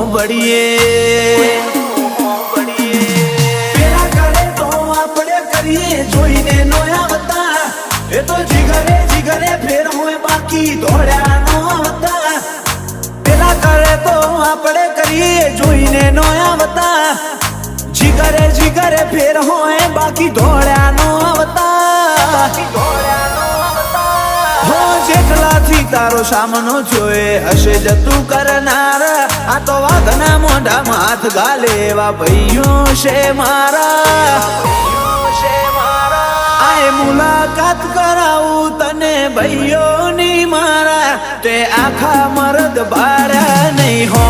બળીએ પેલા કરે તો આપણે કરીએ જોઈને નો આવતા એ તો જીગરે જીગરે ફેર હોય બાકી દોડ્યા નો આવતા પેલા કરે તો આપણે કરીએ જોઈને નો આવતા જીગરે જીગરે ફેર હોય બાકી દોડ્યા નો આવતા હો જેટલાથી તારો સામનો જોયે હશે જતું કરનાર આ તો વાઘના મોઢામાં હાથ ગાલે એવા ભાઈઓ છે મારા આય મુલાકાત કરાવું તને ભાઈઓની મારા તે આખા મરદ બારા નહીં હો